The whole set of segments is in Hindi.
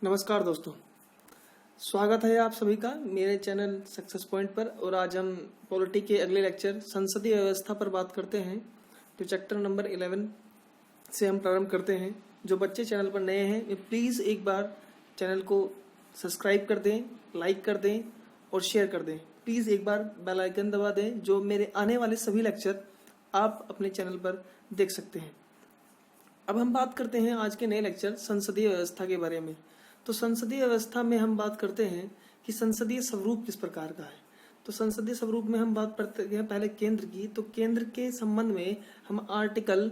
नमस्कार दोस्तों, स्वागत है आप सभी का मेरे चैनल सक्सेस पॉइंट पर। और आज हम पॉलिटी के अगले लेक्चर संसदीय व्यवस्था पर बात करते हैं। तो चैप्टर नंबर 11 से हम प्रारंभ करते हैं। जो बच्चे चैनल पर नए हैं वे प्लीज़ एक बार चैनल को सब्सक्राइब कर दें, लाइक कर दें और शेयर कर दें। प्लीज़ एक बार बेल आइकन दबा दें, जो मेरे आने वाले सभी लेक्चर आप अपने चैनल पर देख सकते हैं। अब हम बात करते हैं आज के नए लेक्चर संसदीय व्यवस्था के बारे में। तो संसदीय व्यवस्था में हम बात करते हैं कि संसदीय स्वरूप किस प्रकार का है। तो संसदीय स्वरूप में हम बात करते हैं पहले केंद्र की। तो केंद्र के संबंध में हम आर्टिकल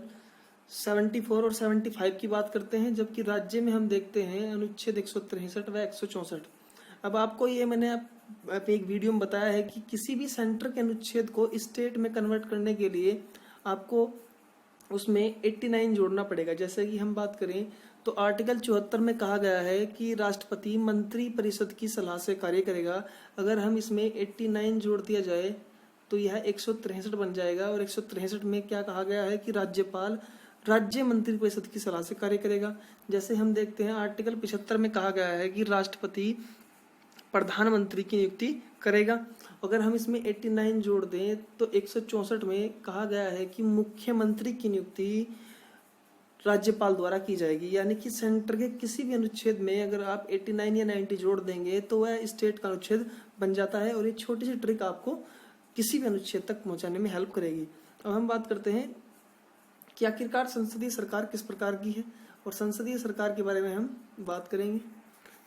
74 और 75 की बात करते हैं, जबकि राज्य में हम देखते हैं अनुच्छेद 163 व 164। अब आपको ये मैंने एक वीडियो में बताया है कि किसी भी सेंटर के अनुच्छेद को स्टेट में कन्वर्ट करने के लिए आपको उसमें 89 जोड़ना पड़ेगा। जैसे कि हम बात करें तो आर्टिकल 74 में कहा गया है कि राष्ट्रपति मंत्री परिषद की सलाह से कार्य करेगा। अगर हम इसमें 89 जोड़ दिया जाए तो यह 163 बन जाएगा। और 163 में क्या कहा गया है कि राज्यपाल राज्य मंत्री परिषद की सलाह से कार्य करेगा। जैसे हम देखते हैं आर्टिकल 75 में कहा गया है कि राष्ट्रपति प्रधानमंत्री की नियुक्ति करेगा। अगर हम इसमें 89 जोड़ दें तो 164 में कहा गया है कि मुख्यमंत्री की नियुक्ति राज्यपाल द्वारा की जाएगी। यानी कि सेंटर के किसी भी अनुच्छेद में अगर आप 89 या 90 जोड़ देंगे तो वह स्टेट का अनुच्छेद बन जाता है। और ये छोटी सी ट्रिक आपको किसी भी अनुच्छेद तक पहुंचाने में हेल्प करेगी। अब हम बात करते हैं कि आखिरकार संसदीय सरकार किस प्रकार की है, और संसदीय सरकार के बारे में हम बात करेंगे।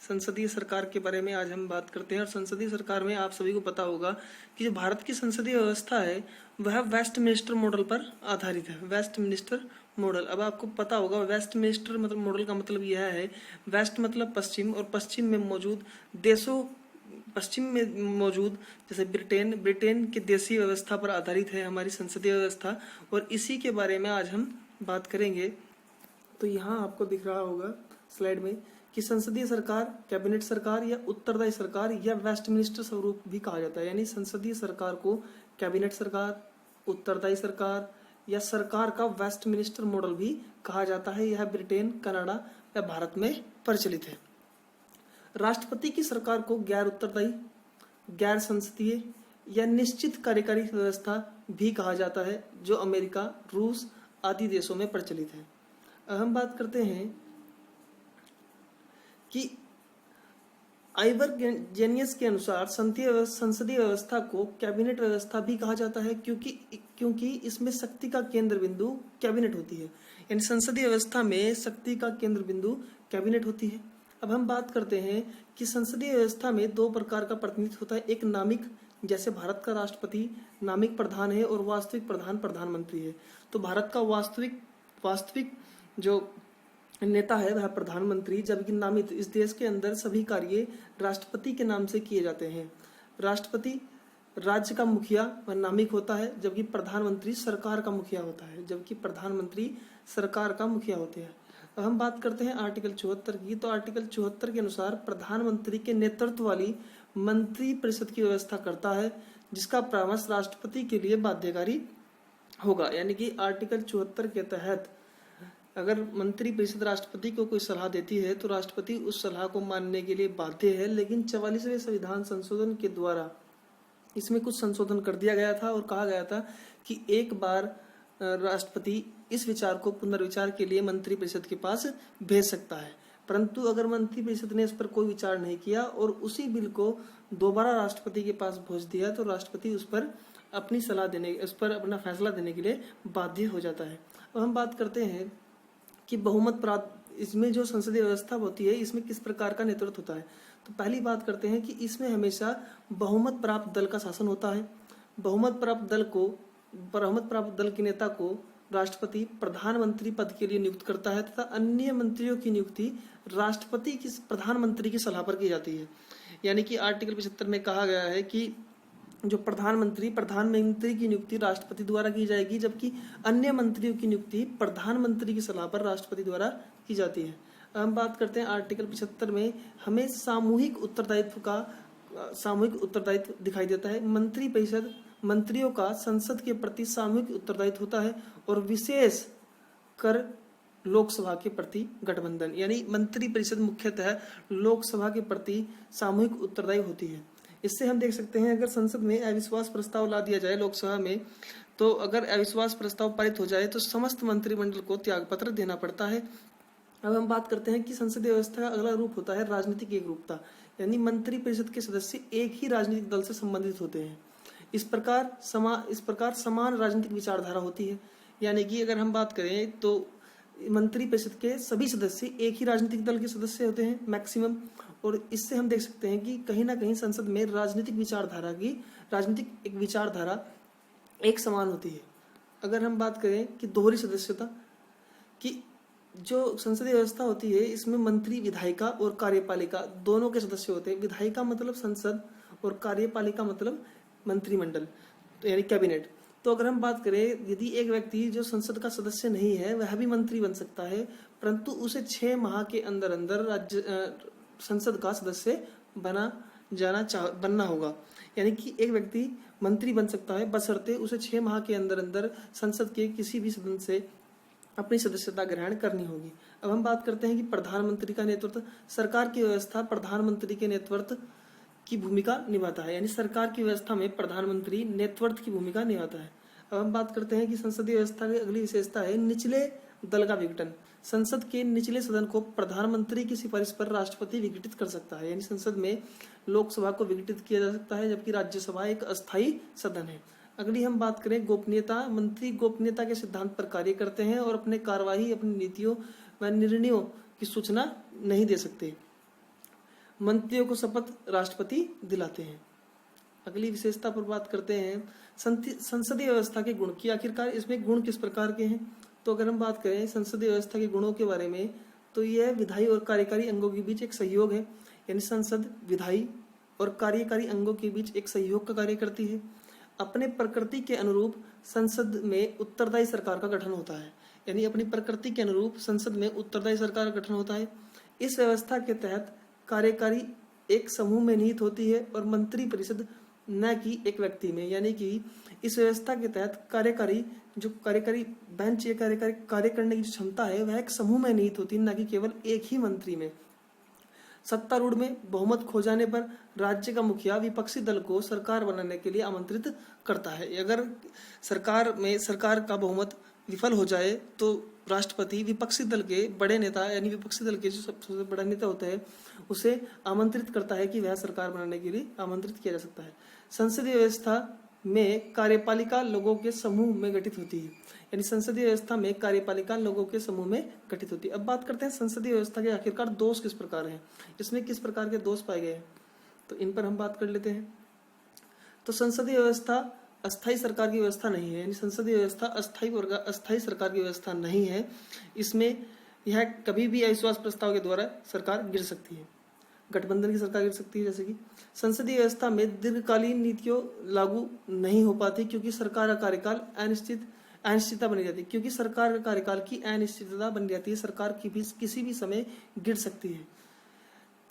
संसदीय सरकार के बारे में आज हम बात करते हैं। और संसदीय सरकार में आप सभी को पता होगा कि जो भारत की संसदीय व्यवस्था है वह वेस्टमिनिस्टर मॉडल पर आधारित है। वेस्टमिनिस्टर मॉडल, अब आपको पता होगा वेस्टमिनिस्टर मतलब मॉडल का मतलब यह है, वेस्ट मतलब पश्चिम, और पश्चिम में मौजूद देशों, पश्चिम में मौजूद जैसे ब्रिटेन की देशीय व्यवस्था पर आधारित है हमारी संसदीय व्यवस्था। और इसी के बारे में आज हम बात करेंगे। तो यहाँ आपको दिख रहा होगा स्लाइड में कि संसदीय सरकार, कैबिनेट सरकार या उत्तरदायी सरकार या वेस्टमिनिस्टर स्वरूप भी कहा जाता है। यानी संसदीय सरकार को कैबिनेट सरकार, उत्तरदायी सरकार या सरकार का वेस्टमिनिस्टर मॉडल भी कहा जाता है। यह ब्रिटेन, कनाडा या भारत में प्रचलित है। राष्ट्रपति की सरकार को गैर उत्तरदायी, गैर संसदीय या निश्चित कार्यकारी व्यवस्था भी कहा जाता है, जो अमेरिका, रूस आदि देशों में प्रचलित है। हम बात करते हैं कि आइवर्जेनियस के अनुसार संसदीय व्यवस्था को कैबिनेट व्यवस्था भी कहा जाता है, क्योंकि इसमें शक्ति का केंद्र बिंदु कैबिनेट होती है। यानी संसदीय व्यवस्था में शक्ति का केंद्र बिंदु कैबिनेट होती है। अब हम बात करते हैं कि संसदीय व्यवस्था में दो प्रकार का प्रतिनिधित्व होता है। एक नामिक, जैसे भारत का राष्ट्रपति नामिक प्रधान है, और वास्तविक प्रधान प्रधानमंत्री है। तो भारत का वास्तविक जो नेता है वह प्रधानमंत्री, जबकि नामित इस देश के अंदर सभी कार्य राष्ट्रपति के नाम से किए जाते हैं। राष्ट्रपति राज्य का मुखिया व नामिक होता है, जबकि प्रधानमंत्री सरकार का मुखिया होता है, होते हैं। अब हम बात करते हैं आर्टिकल 74 की। तो आर्टिकल 74 के अनुसार प्रधानमंत्री के नेतृत्व वाली मंत्री परिषद की व्यवस्था करता है, जिसका परामर्श राष्ट्रपति के लिए बाध्यकारी होगा। यानी कि आर्टिकल 74 के तहत अगर मंत्री परिषद राष्ट्रपति को कोई सलाह देती है तो राष्ट्रपति उस सलाह को मानने के लिए बाध्य है। लेकिन 44वें संविधान संशोधन के द्वारा इसमें कुछ संशोधन कर दिया गया था और कहा गया था कि एक बार राष्ट्रपति इस विचार को पुनर्विचार के लिए मंत्री परिषद के पास भेज सकता है। परंतु अगर मंत्री परिषद ने इस पर कोई विचार नहीं किया और उसी बिल को दोबारा राष्ट्रपति के पास भेज दिया तो राष्ट्रपति उस पर अपना फैसला देने के लिए बाध्य हो जाता है। अब हम बात करते हैं कि बहुमत प्राप्त, इसमें जो संसदीय व्यवस्था होती है इसमें किस प्रकार का नेतृत्व होता है। तो पहली बात करते हैं कि इसमें हमेशा बहुमत प्राप्त दल का शासन होता है। बहुमत प्राप्त दल के नेता को राष्ट्रपति प्रधानमंत्री पद के लिए नियुक्त करता है, तथा अन्य मंत्रियों की नियुक्ति राष्ट्रपति की प्रधानमंत्री की सलाह पर की जाती है। यानी कि आर्टिकल 75 में कहा गया है कि जो प्रधानमंत्री की नियुक्ति राष्ट्रपति द्वारा की जाएगी, जबकि अन्य मंत्रियों की नियुक्ति प्रधानमंत्री की सलाह पर राष्ट्रपति द्वारा की जाती है। हम बात करते हैं आर्टिकल 75 में हमें सामूहिक उत्तरदायित्व दिखाई देता है। मंत्रियों का संसद के प्रति सामूहिक उत्तरदायित्व होता है, और विशेष कर लोकसभा के प्रति गठबंधन, यानी मंत्रिपरिषद मुख्यतः लोकसभा के प्रति सामूहिक उत्तरदायी होती है। इससे हम देख सकते हैं, अगर संसद में अविश्वास प्रस्ताव ला दिया जाए लोकसभा में, तो अगर अविश्वास प्रस्ताव पारित हो जाए तो समस्त मंत्रिमंडल को त्यागपत्र देना पड़ता है। अब हम बात करते हैं कि संसदीय व्यवस्था का अगला रूप होता है राजनीतिक एकरूपता, यानी मंत्रिपरिषद के सदस्य एक ही राजनीतिक दल से संबंधित होते हैं। इस प्रकार समान राजनीतिक विचारधारा होती है, यानी कि अगर हम बात करें तो मंत्रिपरिषद के सभी सदस्य एक ही राजनीतिक दल के सदस्य होते हैं मैक्सिमम, और इससे हम देख सकते हैं कि कहीं ना कहीं संसद में राजनीतिक एक विचारधारा एक समान होती है। अगर हम बात करें कि दोहरी सदस्यता की जो संसदीय व्यवस्था होती है, इसमें मंत्री, विधायिका और कार्यपालिका दोनों के सदस्य होते हैं। विधायिका मतलब संसद और कार्यपालिका मतलब मंत्रिमंडल, तो यानी कैबिनेट। तो अगर हम बात करें, यदि एक व्यक्ति जो संसद का सदस्य नहीं है वह भी मंत्री बन सकता है, परंतु उसे 6 माह के अंदर संसद का सदस्य बनना होगा। यानी कि एक व्यक्ति मंत्री बन सकता है बशर्ते उसे 6 माह के अंदर संसद के किसी भी सदन से अपनी सदस्यता ग्रहण करनी होगी। अब हम बात करते हैं कि प्रधानमंत्री का नेतृत्व। सरकार की व्यवस्था प्रधानमंत्री के नेतृत्व की भूमिका निभाता है, यानी सरकार की व्यवस्था में प्रधानमंत्री नेतृत्व की भूमिका निभाता है। अब हम बात करते हैं कि संसदीय व्यवस्था की अगली विशेषता है निचले दल का विघटन। संसद के निचले सदन को प्रधानमंत्री की सिफारिश पर राष्ट्रपति विघटित कर सकता है, यानी संसद में लोकसभा को विघटित किया जा सकता है, जबकि राज्यसभा एक अस्थायी सदन है। अगली हम बात करें गोपनीयता। मंत्री गोपनीयता के सिद्धांत पर कार्य करते हैं और अपनी नीतियों व निर्णयों की सूचना नहीं दे सकते। मंत्रियों को शपथ राष्ट्रपति दिलाते हैं। अगली विशेषता पर बात करते हैं संसदीय व्यवस्था के गुण की। आखिरकार इसमें गुण किस प्रकार के हैं? तो अगर हम बात करें संसदीय व्यवस्था के गुणों के बारे में, तो यह विधायी और कार्यकारी अंगों के बीच एक सहयोग है, यानी संसद विधायी और कार्यकारी अंगों के बीच एक सहयोग का कार्य करती है। अपने प्रकृति के अनुरूप संसद में उत्तरदायी सरकार का गठन होता है, यानी अपनी प्रकृति के अनुरूप संसद में उत्तरदायी सरकार का गठन होता है। इस व्यवस्था के तहत कार्यकारी एक समूह में निहित होती है और मंत्री परिषद न कि एक व्यक्ति में, यानी कि इस व्यवस्था के तहत कार्यकारी बेंच या कार्यकारी कार्य करने की क्षमता है वह एक समूह में निहित होती है, न कि केवल एक ही मंत्री में। सत्तारूढ़ में बहुमत खो जाने पर राज्य का मुखिया विपक्षी दल को सरकार बनाने के लिए आमंत्रित करता है। अगर सरकार का बहुमत विफल हो जाए तो राष्ट्रपति विपक्षी दल के बड़े नेता, यानी विपक्षी दल के जो सबसे बड़ा नेता होता है, उसे आमंत्रित करता है कि वह सरकार बनाने के लिए आमंत्रित किया जा सकता है। संसदीय व्यवस्था में कार्यपालिका लोगों के समूह में गठित होती है, यानी संसदीय व्यवस्था में कार्यपालिका लोगों के समूह में गठित होती है। अब बात करते हैं संसदीय व्यवस्था के आखिरकार दोष किस प्रकार हैं, इसमें किस प्रकार के दोष पाए गए हैं, तो इन पर हम बात कर लेते हैं। तो संसदीय व्यवस्था अस्थायी सरकार की व्यवस्था नहीं है, यानी संसदीय व्यवस्था अस्थायी सरकार की व्यवस्था नहीं है। इसमें यह कभी भी अविश्वास प्रस्ताव के द्वारा सरकार गिर सकती है, गठबंधन की सरकार गिर सकती है। जैसे कि संसदीय व्यवस्था में दीर्घकालीन नीतियों लागू नहीं हो पाती क्योंकि सरकार का कार्यकाल अनिश्चितता बनी जाती है, क्योंकि सरकार का कार्यकाल की अनिश्चितता बन जाती है। सरकार की भी किसी भी समय गिर सकती है।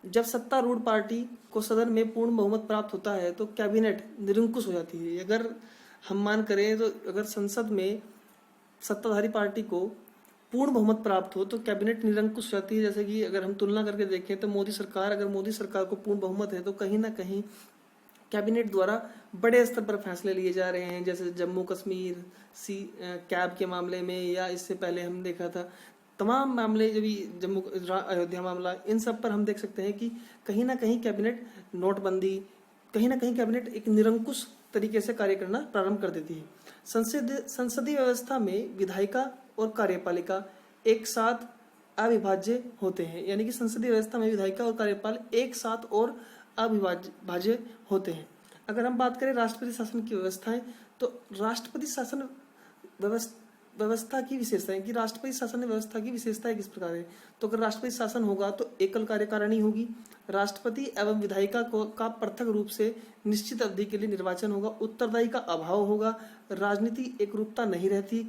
जब सत्तारूढ़ पार्टी को सदन में पूर्ण बहुमत प्राप्त होता है तो कैबिनेट निरंकुश हो जाती है। अगर हम मान करें तो अगर संसद में सत्ताधारी पार्टी को पूर्ण बहुमत प्राप्त हो तो कैबिनेट निरंकुश हो जाती है। जैसे कि अगर हम तुलना करके देखें तो मोदी सरकार को पूर्ण बहुमत है तो कहीं ना कहीं कैबिनेट द्वारा बड़े स्तर पर फैसले लिए जा रहे हैं, जैसे जम्मू कश्मीर कैब के मामले में, या इससे पहले हम देखा था तमाम मामले जो भी अयोध्या मामला, इन सब पर हम देख सकते हैं कि कहीं ना कहीं कैबिनेट नोटबंदी, कहीं ना कहीं कैबिनेट एक निरंकुश तरीके से कार्य करना प्रारंभ कर देती है। संसदीय व्यवस्था में विधायिका और कार्यपालिका एक साथ अविभाज्य होते हैं, यानी कि संसदीय व्यवस्था में विधायिका और कार्यपाल एक साथ और अविभाज्य होते हैं। अगर हम बात करें राष्ट्रपति शासन की व्यवस्थाएं, तो राष्ट्रपति शासन व्यवस्था की विशेषता है कि राष्ट्रपति शासन व्यवस्था की विशेषताएं किस प्रकार है। तो अगर राष्ट्रपति शासन होगा तो एकल कार्यकारिणी होगी, राष्ट्रपति एवं विधायिका का पृथक रूप से निश्चित अवधि के लिए निर्वाचन होगा, उत्तरदायी का अभाव होगा, राजनीति एकरूपता नहीं रहती,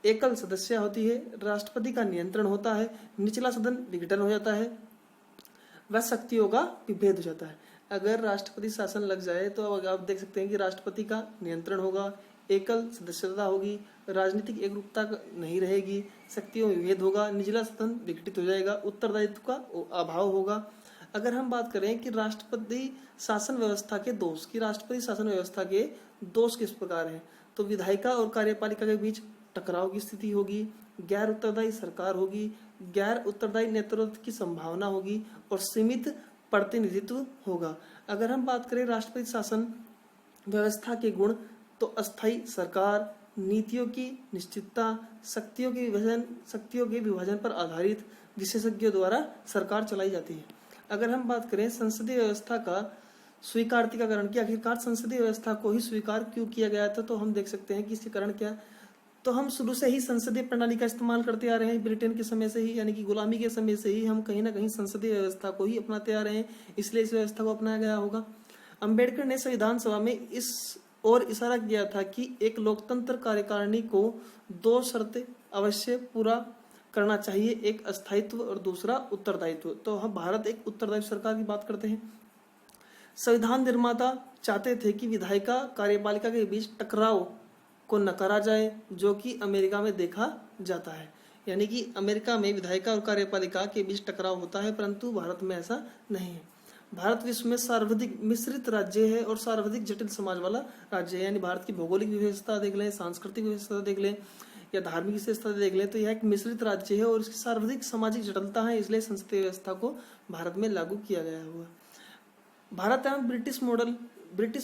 एकल सदस्य होती है, राष्ट्रपति का नियंत्रण होता है, निचला सदन विघटन हो जाता है, वह शक्तियों का विभेद हो जाता है। अगर राष्ट्रपति शासन लग जाए तो आप देख सकते हैं कि राष्ट्रपति का नियंत्रण होगा, एकल सदस्यता होगी, राजनीतिक एकरूपता नहीं रहेगी, शक्तियों में विभेद होगा, निचला सदन विघटित हो जाएगा, उत्तरदायित्व का अभाव होगा। अगर हम बात करें कि राष्ट्रपति शासन व्यवस्था के दोष, की राष्ट्रपति शासन व्यवस्था के दोष किस प्रकार हैं, तो विधायिका और कार्यपालिका के बीच टकराव की स्थिति होगी, गैर उत्तरदायी सरकार होगी, गैर उत्तरदायी नेतृत्व की संभावना होगी और सीमित प्रतिनिधित्व होगा। अगर हम बात करें राष्ट्रपति शासन व्यवस्था के गुण, तो अस्थायी सरकार, नीतियों की निश्चितता, शक्तियों के विभाजन पर आधारित विशेषज्ञों द्वारा सरकार चलाई जाती है। अगर हम बात करें संसदीय व्यवस्था का स्वीकार्तिकाकरण की, आखिरकार संसदीय व्यवस्था को ही स्वीकार क्यों किया गया था, तो हम देख सकते हैं कि इसके कारण क्या, तो हम शुरू से ही संसदीय प्रणाली का इस्तेमाल करते आ रहे हैं, ब्रिटेन के समय से ही, यानी कि गुलामी के समय से ही हम कहीं ना कहीं संसदीय व्यवस्था को ही अपनाते आ रहे हैं, इसलिए इस व्यवस्था को अपनाया गया होगा। अंबेडकर ने संविधान सभा में इस और इशारा किया था कि एक लोकतंत्र कार्यकारिणी को 2 शर्तें अवश्य पूरा करना चाहिए, एक अस्थायित्व और दूसरा उत्तरदायित्व। तो हम भारत एक उत्तरदायित्व सरकार की बात करते हैं। संविधान निर्माता चाहते थे कि विधायिका कार्यपालिका के बीच टकराव को नकारा जाए, जो कि अमेरिका में देखा जाता है, यानी कि अमेरिका में विधायिका और कार्यपालिका के बीच टकराव होता है, परंतु भारत में ऐसा नहीं है। भारत विश्व में सर्वाधिक मिश्रित राज्य है और सर्वाधिक जटिल समाज वाला राज्य है, यानी भारत की भौगोलिक विशेषता देख लें, सांस्कृतिक विशेषता देख लें या धार्मिक विशेषता देख लें, तो यह एक मिश्रित राज्य है और इसकी सर्वाधिक सामाजिक जटिलता है, इसलिए संसदीय व्यवस्था को भारत में लागू किया गया हुआ। भारत एवं ब्रिटिश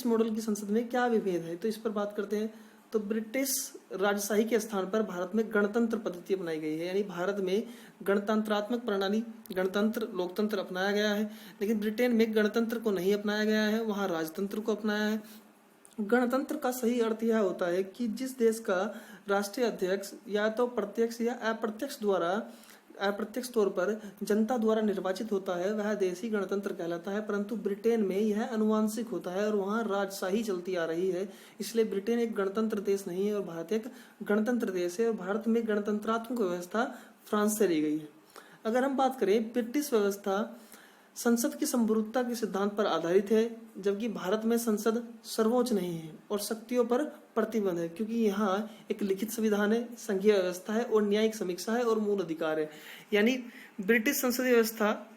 मॉडल की संसद में क्या विभेद है, तो इस पर बात करते हैं। तो ब्रिटिश राजशाही के स्थान पर भारत में गणतंत्र पद्धति अपनाई गई है, यानी भारत में गणतंत्रात्मक प्रणाली, गणतंत्र लोकतंत्र अपनाया गया है, लेकिन ब्रिटेन में गणतंत्र को नहीं अपनाया गया है, वहाँ राजतंत्र को अपनाया है। गणतंत्र का सही अर्थ यह होता है कि जिस देश का राष्ट्रीय अध्यक्ष या तो प्रत्यक्ष या अप्रत्यक्ष तौर पर जनता द्वारा निर्वाचित होता है, वह देश ही गणतंत्र कहलाता है, परंतु ब्रिटेन में यह अनुवांशिक होता है और वहाँ राजशाही चलती आ रही है, इसलिए ब्रिटेन एक गणतंत्र देश नहीं है और भारत एक गणतंत्र देश है। और भारत में गणतंत्रात्मक व्यवस्था फ्रांस से ली गई है। अगर हम बात करें, ब्रिटिश व्यवस्था संसद की संप्रभुता के सिद्धांत पर आधारित है, जबकि भारत में संसद सर्वोच्च नहीं है और शक्तियों पर प्रतिबंध है, क्योंकि यहाँ एक लिखित संविधान है, संघीय व्यवस्था है और न्यायिक समीक्षा है और मूल अधिकार है। यानी ब्रिटिश व्यवस्था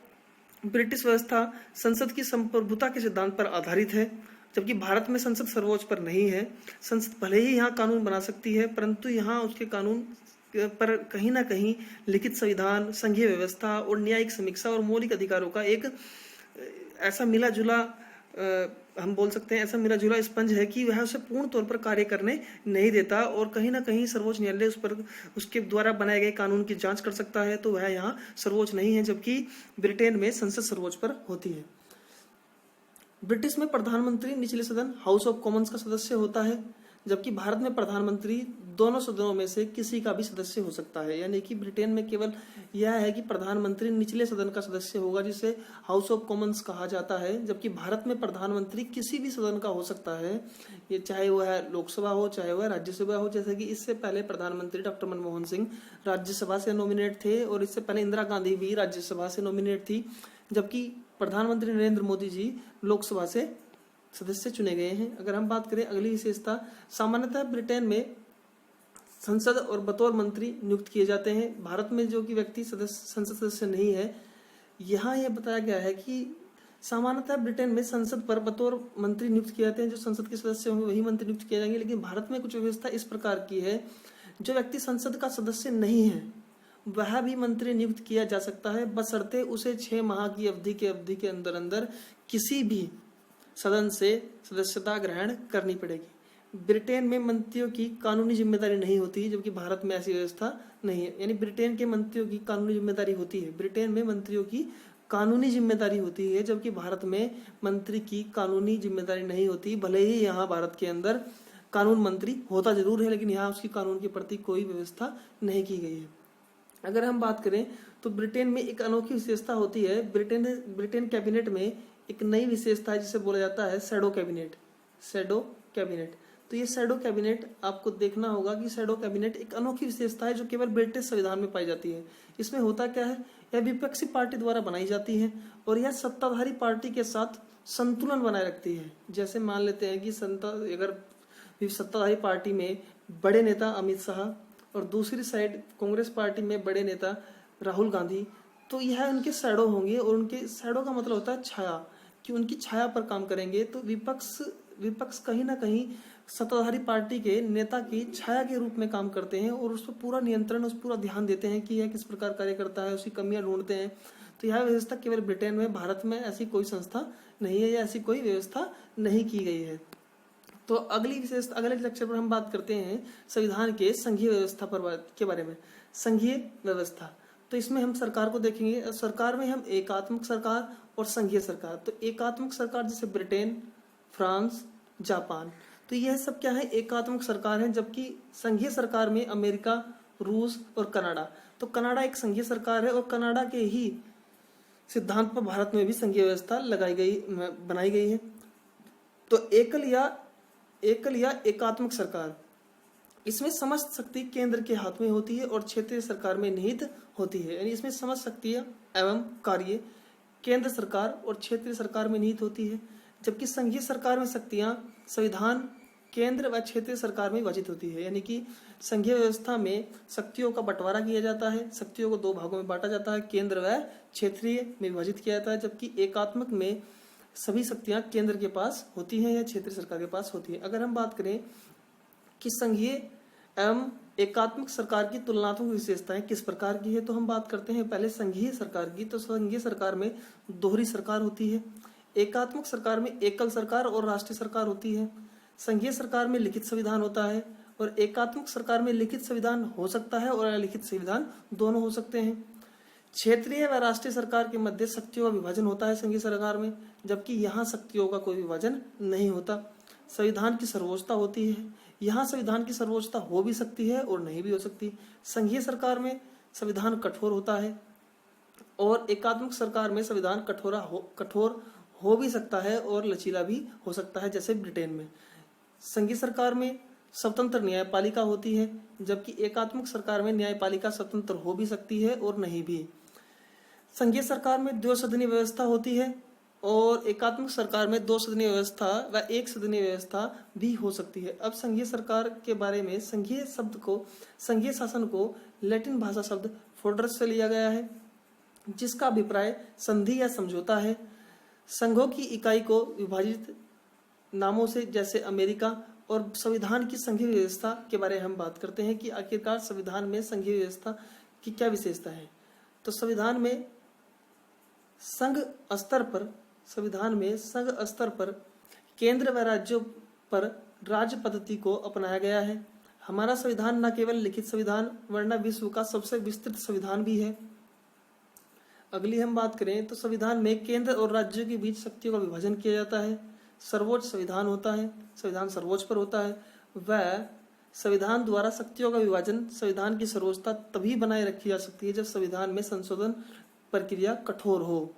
संसद की संप्रभुता के सिद्धांत पर आधारित है, जबकि भारत में संसद सर्वोच्च पर नहीं है। संसद भले ही यहाँ कानून बना सकती है, परंतु यहाँ उसके कानून पर कहीं ना कहीं लिखित संविधान, संघीय व्यवस्था और न्यायिक समीक्षा और मौलिक अधिकारों का एक ऐसा मिला जुला, हम बोल सकते हैं ऐसा मिला जुला स्पंज है कि वह उसे पूर्ण तौर पर कार्य करने नहीं देता और कहीं ना कहीं सर्वोच्च न्यायालय उस पर उसके द्वारा बनाए गए कानून की जांच कर सकता है, तो वह यहाँ सर्वोच्च नहीं है, जबकि ब्रिटेन में संसद सर्वोच्च पर होती है। ब्रिटिश में प्रधानमंत्री निचले सदन हाउस ऑफ कॉमन्स का सदस्य होता है, जबकि भारत में प्रधानमंत्री दोनों सदनों में से किसी का भी सदस्य हो सकता है। यानी कि ब्रिटेन में केवल यह है कि प्रधानमंत्री निचले सदन का सदस्य होगा, जिसे हाउस ऑफ कॉमन्स कहा जाता है, जबकि भारत में प्रधानमंत्री किसी भी सदन का हो सकता है, ये चाहे वह लोकसभा हो चाहे वह राज्यसभा हो। जैसे कि इससे पहले प्रधानमंत्री डॉक्टर मनमोहन सिंह राज्यसभा से नॉमिनेट थे और इससे पहले इंदिरा गांधी भी राज्यसभा से नॉमिनेट थी, जबकि प्रधानमंत्री नरेंद्र मोदी जी लोकसभा से सदस्य चुने गए हैं। अगर हम बात करें अगली विशेषता, सामान्यतः ब्रिटेन में संसद और बतौर मंत्री नियुक्त किए जाते हैं। भारत में जो कि व्यक्ति संसद सदस्य नहीं है, यहाँ यह बताया गया है कि सामान्यतः ब्रिटेन में संसद पर बतौर मंत्री नियुक्त किए जाते हैं, जो संसद के सदस्य होंगे वही मंत्री नियुक्त किए जाएंगे। लेकिन भारत में कुछ व्यवस्था इस प्रकार की है, जो व्यक्ति संसद का सदस्य नहीं है वह भी मंत्री नियुक्त किया जा सकता है, बशर्ते उसे 6 माह की अवधि के अंदर अंदर किसी भी सदन से सदस्यता ग्रहण करनी पड़ेगी। ब्रिटेन में मंत्रियों की कानूनी जिम्मेदारी नहीं होती, जबकि भारत में ऐसी व्यवस्था नहीं है। यानी ब्रिटेन के मंत्रियों की कानूनी जिम्मेदारी होती है, ब्रिटेन में मंत्रियों की कानूनी जिम्मेदारी होती है, जबकि भारत में मंत्री की कानूनी जिम्मेदारी नहीं होती। भले ही यहाँ भारत के अंदर कानून मंत्री होता जरूर है, लेकिन यहाँ उसकी कानून के प्रति कोई व्यवस्था नहीं की गई है। अगर हम बात करें तो ब्रिटेन में एक अनोखी विशेषता होती है, ब्रिटेन कैबिनेट में एक नई विशेषता है जिसे बोला जाता है शैडो कैबिनेट। तो ये शैडो कैबिनेट आपको देखना होगा कि शैडो कैबिनेट एक अनोखी विशेषता है जो केवल ब्रिटिश संविधान में पाई जाती है। इसमें होता क्या है, यह विपक्षी पार्टी द्वारा बनाई जाती है और यह सत्ताधारी पार्टी के साथ संतुलन बनाए रखती है। जैसे मान लेते हैं कि अगर भी सत्ताधारी पार्टी में बड़े नेता अमित शाह और दूसरी साइड कांग्रेस पार्टी में बड़े नेता राहुल गांधी, तो यह उनके शैडो होंगे। और उनके शैडो का मतलब होता है छाया, कि उनकी छाया पर काम करेंगे। तो विपक्ष कहीं ना कहीं सत्ताधारी पार्टी के नेता की छाया के रूप में काम करते हैं और उस पर पूरा नियंत्रण, उस पूरा ध्यान देते हैं कि यह किस प्रकार कार्य करता है, उसकी कमियां ढूंढते हैं। तो यह व्यवस्था केवल ब्रिटेन में, भारत में ऐसी कोई संस्था नहीं है या ऐसी कोई व्यवस्था नहीं की गई है। तो अगले लेक्चर पर हम बात करते हैं संविधान के संघीय व्यवस्था के बारे में। संघीय व्यवस्था, तो इसमें हम सरकार को देखेंगे। सरकार में हम एकात्मक सरकार और संघीय सरकार। तो एकात्मक सरकार जैसे ब्रिटेन, फ्रांस, जापान, तो यह सब क्या है, एकात्मक सरकार है। जबकि संघीय सरकार में अमेरिका, रूस और कनाडा। तो कनाडा एक संघीय सरकार है और कनाडा के ही सिद्धांत पर भारत में भी संघीय व्यवस्था बनाई गई है। तो एकल या एकात्मक सरकार, इसमें समस्त शक्ति केंद्र के हाथ में होती है और क्षेत्रीय सरकार में निहित होती है। यानी इसमें समस्त शक्तियां एवं कार्य केंद्र सरकार और क्षेत्रीय सरकार में निहित होती है। जबकि संघीय सरकार में शक्तियां संविधान केंद्र व क्षेत्रीय सरकार में विभाजित होती है। यानी कि संघीय व्यवस्था में शक्तियों का बंटवारा किया जाता है, शक्तियों को दो भागों में बांटा जाता है, केंद्र व क्षेत्रीय में विभाजित किया जाता है। जबकि एकात्मक में सभी शक्तियां केंद्र के पास होती हैं या क्षेत्रीय सरकार के पास होती है। अगर हम बात करें कि संघीय एवं एकात्मक सरकार की तुलनात्मक विशेषताएं किस प्रकार की है, तो हम बात करते हैं पहले संघीय सरकार की। तो संघीय सरकार में दोहरी सरकार होती है। एकात्मक सरकार में एकल सरकार और राष्ट्रीय सरकार होती है। संघीय सरकार में लिखित संविधान होता है और एकात्मक सरकार में लिखित संविधान हो सकता है और अलिखित संविधान दोनों हो सकते हैं। क्षेत्रीय व राष्ट्रीय सरकार के मध्य शक्तियों का विभाजन होता है संघीय सरकार में, जबकि यहाँ शक्तियों का कोई विभाजन नहीं होता। संविधान की सर्वोच्चता होती है। यहाँ संविधान की सर्वोच्चता हो भी सकती है और नहीं भी हो सकती। संघीय सरकार में संविधान कठोर होता है और एकात्मक सरकार में संविधान कठोर हो भी सकता है और लचीला भी हो सकता है, जैसे ब्रिटेन में। संघीय सरकार में स्वतंत्र न्यायपालिका होती है, जबकि एकात्मक सरकार में न्यायपालिका स्वतंत्र हो भी सकती है और नहीं भी। संघीय सरकार में 2 सदनीय व्यवस्था होती है और एकात्मक सरकार में 2 सदनीय व्यवस्था व 1 सदनीय व्यवस्था भी हो सकती है। अब संघीय सरकार के बारे में, संघीय शासन को लैटिन भाषा शब्द फोर्ट्रेस से लिया गया है, जिसका अभिप्राय संधि या समझौता है। संघों की इकाई को विभाजित नामों से, जैसे अमेरिका। और संविधान की संघीय व्यवस्था के बारे में हम बात करते हैं कि आखिरकार संविधान में संघीय व्यवस्था की क्या विशेषता है। तो संविधान में संघ स्तर पर केंद्र व राज्यों पर राज्य पद्धति को अपनाया गया है। हमारा संविधान न केवल लिखित संविधान वरना विश्व का सबसे विस्तृत संविधान भी है। अगली हम बात करें तो संविधान में केंद्र और राज्यों के बीच शक्तियों का विभाजन किया जाता है। सर्वोच्च संविधान होता है, संविधान सर्वोच्च पर होता है। वह संविधान द्वारा शक्तियों का विभाजन, संविधान की सर्वोच्चता तभी बनाए रखी जा सकती है जब संविधान में संशोधन प्रक्रिया कठोर हो।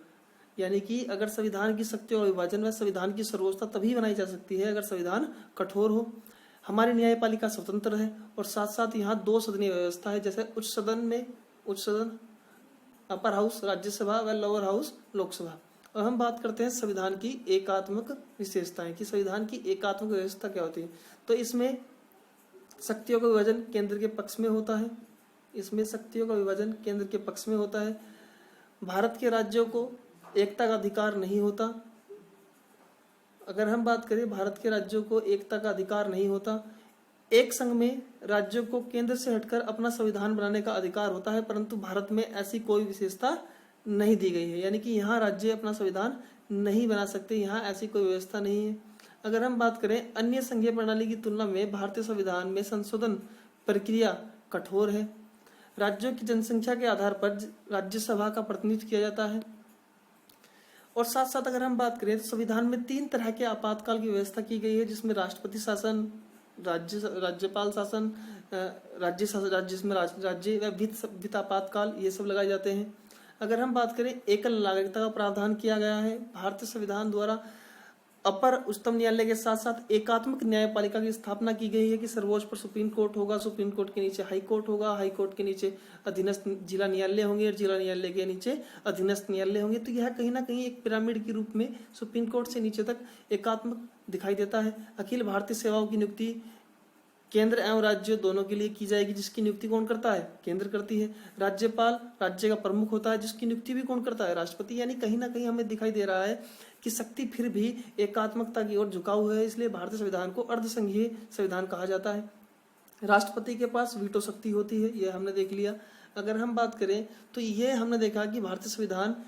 यानी कि अगर संविधान की शक्तियों का विभाजन व संविधान की सर्वोच्चता तभी बनाई जा सकती है अगर संविधान कठोर हो। हमारी न्यायपालिका स्वतंत्र है और साथ साथ यहाँ 2 सदनीय व्यवस्था है, जैसे उच्च सदन अपर हाउस राज्यसभा व लोअर हाउस लोकसभा। और हम बात करते हैं संविधान की एकात्मक विशेषताएं कि संविधान की एकात्मक व्यवस्था क्या होती है। तो इसमें शक्तियों का विभाजन केंद्र के पक्ष में होता है। भारत के राज्यों को एकता का अधिकार नहीं होता। अगर हम बात करें, भारत के राज्यों को एकता का अधिकार नहीं होता। एक संघ में राज्यों को केंद्र से हटकर अपना संविधान बनाने का अधिकार होता है, परंतु भारत में ऐसी कोई विशेषता नहीं दी गई है। यानी कि यहाँ राज्य अपना संविधान नहीं बना सकते, यहाँ ऐसी कोई व्यवस्था नहीं है। अगर हम बात करें अन्य संघीय प्रणाली की तुलना में भारतीय संविधान में संशोधन प्रक्रिया कठोर है। राज्यों की जनसंख्या के आधार पर राज्यसभा का प्रतिनिधित्व किया जाता है। और साथ साथ अगर हम बात करें तो संविधान में 3 तरह के आपातकाल की व्यवस्था की गई है, जिसमें राष्ट्रपति शासन, राज्यपाल शासन, राज्य व वित्त आपातकाल, ये सब लगाए जाते हैं। अगर हम बात करें एकल नागरिकता का प्रावधान किया गया है। भारतीय संविधान द्वारा अपर उच्चतम न्यायालय के साथ साथ एकात्मक न्यायपालिका की स्थापना की गई है कि सर्वोच्च पर सुप्रीम कोर्ट होगा, सुप्रीम कोर्ट के नीचे हाई कोर्ट होगा, हाई कोर्ट के नीचे अधीनस्थ जिला न्यायालय होंगे और जिला न्यायालय के नीचे अधीनस्थ न्यायालय होंगे। तो यह कहीं ना कहीं एक पिरामिड के रूप में सुप्रीम कोर्ट से नीचे तक एकात्मक दिखाई देता है। अखिल भारतीय सेवाओं की नियुक्ति केंद्र एवं राज्य दोनों के लिए की जाएगी, जिसकी नियुक्ति कौन करता है? केंद्र करती है। राज्यपाल राज्य का प्रमुख होता है, जिसकी नियुक्ति भी कौन करता है? राष्ट्रपति। यानी कहीं ना कहीं हमें दिखाई दे रहा है कि शक्ति फिर भी एकात्मकता की ओर झुकाव है, इसलिए भारतीय संविधान को अर्धसंघीय संविधान कहा जाता है। राष्ट्रपति के पास वीटो शक्ति होती है, यह हमने देख लिया। अगर हम बात करें तो ये हमने देखा कि भारतीय संविधान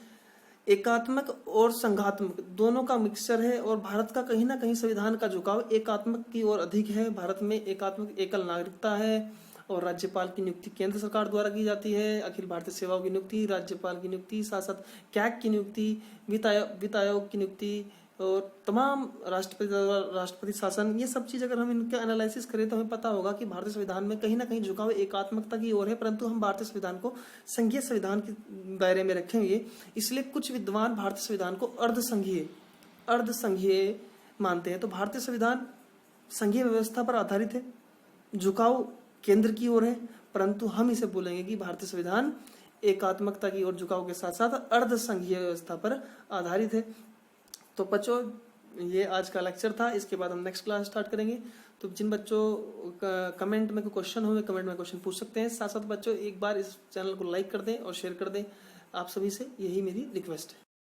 एकात्मक और संघात्मक दोनों का मिक्सचर है, और भारत का कहीं ना कहीं संविधान का झुकाव एकात्मक की ओर अधिक है। भारत में एकात्मक एकल नागरिकता है, और राज्यपाल की नियुक्ति केंद्र सरकार द्वारा की जाती है। अखिल भारतीय सेवाओं की नियुक्ति, राज्यपाल की नियुक्ति, साथ साथ कैग की नियुक्ति, वित्त आयोग की नियुक्ति, और तमाम राष्ट्रपति शासन, ये सब चीज अगर हम इनका एनालिसिस करें तो हमें पता होगा कि भारतीय संविधान में कहीं ना कहीं झुकाव एकात्मकता की ओर है, परंतु हम भारतीय संविधान को संघीय संविधान के दायरे में रखेंगे। इसलिए कुछ विद्वान भारतीय संविधान को अर्धसंघीय मानते हैं। तो भारतीय संविधान संघीय व्यवस्था पर आधारित है, झुकाव केंद्र की ओर है, परंतु हम इसे बोलेंगे कि भारतीय संविधान एकात्मकता की ओर झुकाव के साथ साथ अर्धसंघीय व्यवस्था पर आधारित है। तो बच्चों, ये आज का लेक्चर था। इसके बाद हम नेक्स्ट क्लास स्टार्ट करेंगे। तो जिन बच्चों का कमेंट में कोई क्वेश्चन हो, कमेंट में क्वेश्चन पूछ सकते हैं। साथ साथ बच्चों एक बार इस चैनल को लाइक कर दें और शेयर कर दें। आप सभी से यही मेरी रिक्वेस्ट है।